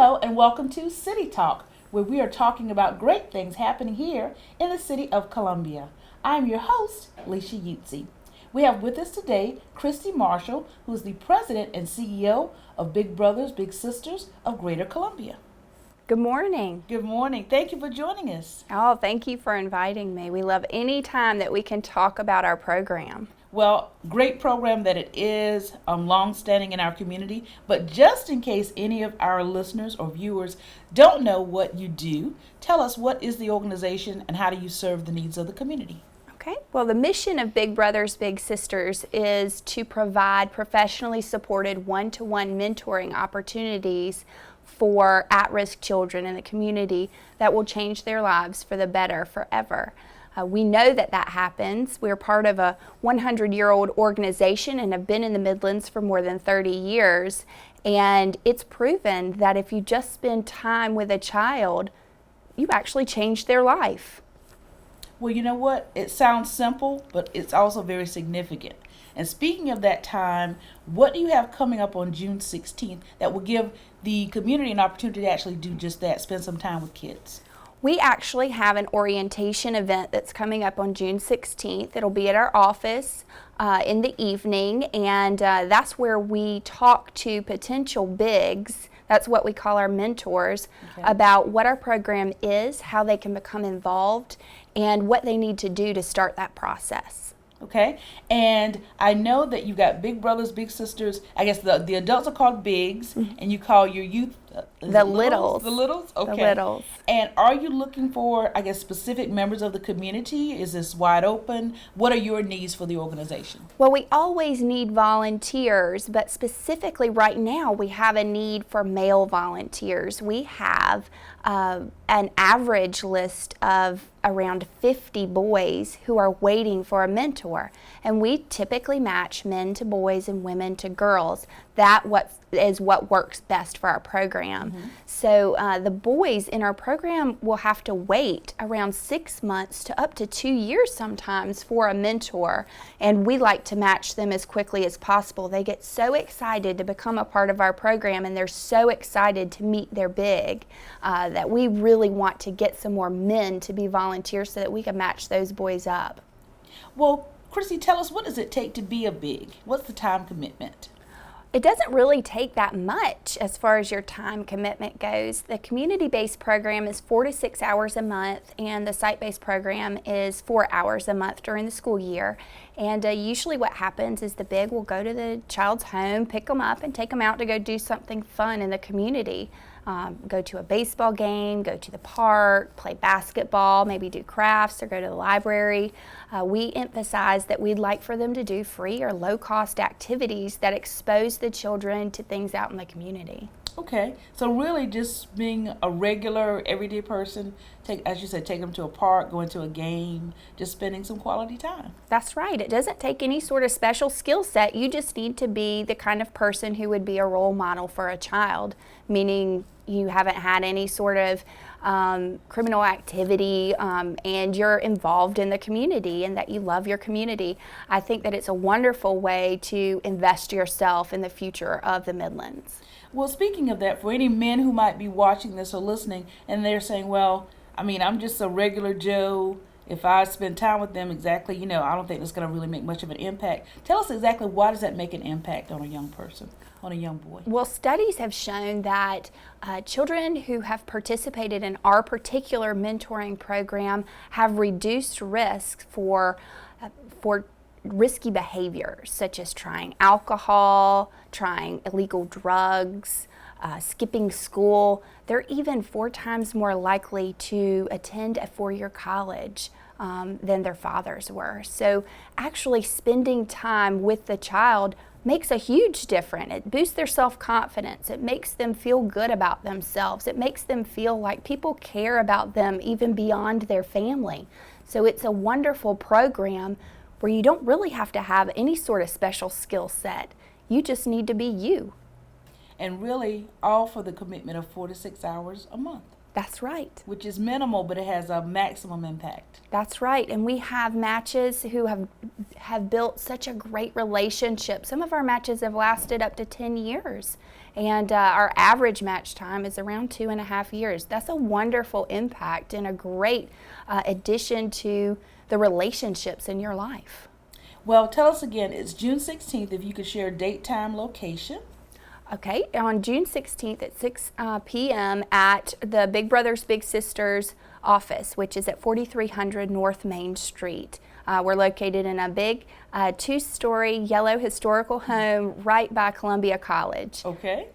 Hello and welcome to City Talk, where we are talking about great things happening here in the city of Columbia. I'm your host, Leisha Utzi. We have with us today Cristy Marshall, who is the president and CEO of Big Brothers Big Sisters of Greater Columbia. Good morning. Good morning. Thank you for joining us. Oh, thank you for inviting me. We love any time that we can talk about our program. Well, great program that it is, long-standing in our community. But just in case any of our listeners or viewers don't know what you do, tell us, what is the organization and how do you serve the needs of the community? Okay. Well, the mission of Big Brothers Big Sisters is to provide professionally supported one-to-one mentoring opportunities for at-risk children in the community that will change their lives for the better forever. We know that happens. We're part of a 100-year-old organization and have been in the Midlands for more than 30 years. And it's proven that if you just spend time with a child, you actually change their life. Well, you know what? It sounds simple, but it's also very significant. And speaking of that time, what do you have coming up on June 16th that will give the community an opportunity to actually do just that, spend some time with kids? We actually have an orientation event that's coming up on June 16th. It'll be at our office in the evening, and that's where we talk to potential bigs. That's what we call our mentors, about what our program is, how they can become involved, and what they need to do to start that process. Okay, and I know that you got Big Brothers, Big Sisters. I guess the adults are called bigs, and you call your youth the littles. The littles? Okay. The littles. And are you looking for, I guess, specific members of the community? Is this wide open? What are your needs for the organization? Well, we always need volunteers, but specifically right now we have a need for male volunteers. We have an average list of around 50 boys who are waiting for a mentor, and we typically match men to boys and women to girls. That is what works best for our program. So the boys in our program will have to wait around 6 months to up to 2 years sometimes for a mentor, and we like to match them as quickly as possible. They get so excited to become a part of our program, and they're so excited to meet their big that we really want to get some more men to be volunteers so that we can match those boys up. Well, Cristy, tell us, what does it take to be a big? What's the time commitment? It doesn't really take that much as far as your time commitment goes. The community-based program is 4 to 6 hours a month, and the site-based program is 4 hours a month during the school year. And usually what happens is the big will go to the child's home, pick them up, and take them out to go do something fun in the community. Go to a baseball game, go to the park, play basketball, maybe do crafts or go to the library. We emphasize that we'd like for them to do free or low-cost activities that expose the children to things out in the community. Okay, so really just being a regular, everyday person, as you said, take them to a park, going to a game, just spending some quality time. That's right. It doesn't take any sort of special skill set. You just need to be the kind of person who would be a role model for a child, meaning you haven't had any sort of criminal activity and you're involved in the community and that you love your community. I think that it's a wonderful way to invest yourself in the future of the Midlands. Well, speaking of that, for any men who might be watching this or listening and they're saying, well, I mean, I'm just a regular Joe. If I spend time with them exactly, I don't think it's going to really make much of an impact. Tell us exactly, why does that make an impact on a young person, on a young boy? Well, studies have shown that children who have participated in our particular mentoring program have reduced risk for risky behaviors, such as trying alcohol, trying illegal drugs, skipping school. They're even 4 times more likely to attend a 4-year college than their fathers were. So actually spending time with the child makes a huge difference. It boosts their self-confidence. It makes them feel good about themselves. It makes them feel like people care about them even beyond their family. So it's a wonderful program where you don't really have to have any sort of special skill set. You just need to be you. And really, all for the commitment of 4 to 6 hours a month. That's right. Which is minimal, but it has a maximum impact. That's right. And we have matches who have built such a great relationship. Some of our matches have lasted up to 10 years. And our average match time is around 2.5 years. That's a wonderful impact and a great addition to the relationships in your life. Well, tell us again, it's June 16th, if you could share date, time, location. Okay, on June 16th at 6 p.m. at the Big Brothers Big Sisters office, which is at 4300 North Main Street. We're located in a big 2-story yellow historical home right by Columbia College. Okay,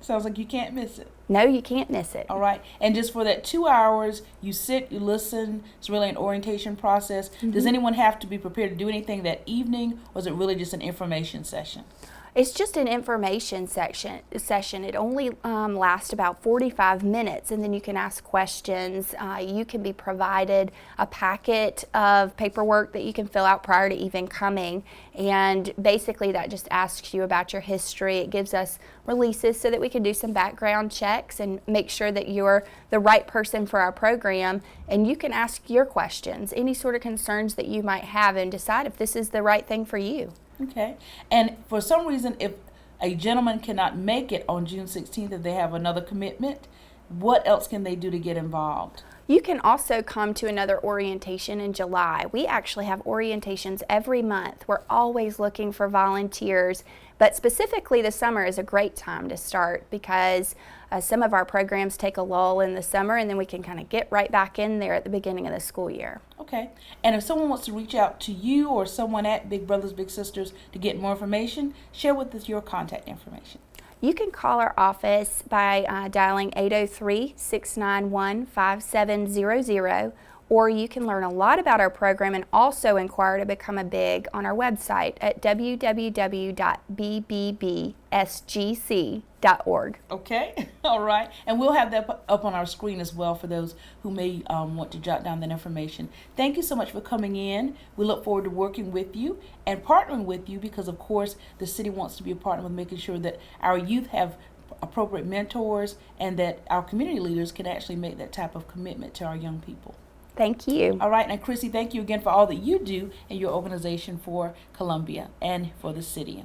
sounds like you can't miss it. No, you can't miss it. All right, and just for that 2 hours, you sit, you listen, it's really an orientation process. Does anyone have to be prepared to do anything that evening, or is it really just an information session? It's just an information session. It only lasts about 45 minutes, and then you can ask questions. You can be provided a packet of paperwork that you can fill out prior to even coming, and basically that just asks you about your history. It gives us releases so that we can do some background checks and make sure that you're the right person for our program, and you can ask your questions, any sort of concerns that you might have, and decide if this is the right thing for you. Okay, and for some reason, if a gentleman cannot make it on June 16th, if they have another commitment, what else can they do to get involved? You can also come to another orientation in July. We actually have orientations every month. We're always looking for volunteers, but specifically the summer is a great time to start because some of our programs take a lull in the summer, and then we can kind of get right back in there at the beginning of the school year. Okay, and if someone wants to reach out to you or someone at Big Brothers Big Sisters to get more information, share with us your contact information. You can call our office by dialing 803-691-5700, or you can learn a lot about our program and also inquire to become a Big on our website at www.bbbsgc.org. Okay, all right. And we'll have that up on our screen as well for those who may want to jot down that information. Thank you so much for coming in. We look forward to working with you and partnering with you because, of course, the city wants to be a partner with making sure that our youth have appropriate mentors and that our community leaders can actually make that type of commitment to our young people. Thank you. All right, and Cristy, thank you again for all that you do in your organization for Columbia and for the city.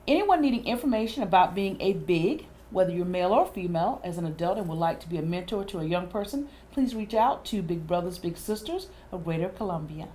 Anyone needing information about being a Big, whether you're male or female, as an adult and would like to be a mentor to a young person, please reach out to Big Brothers Big Sisters of Greater Columbia.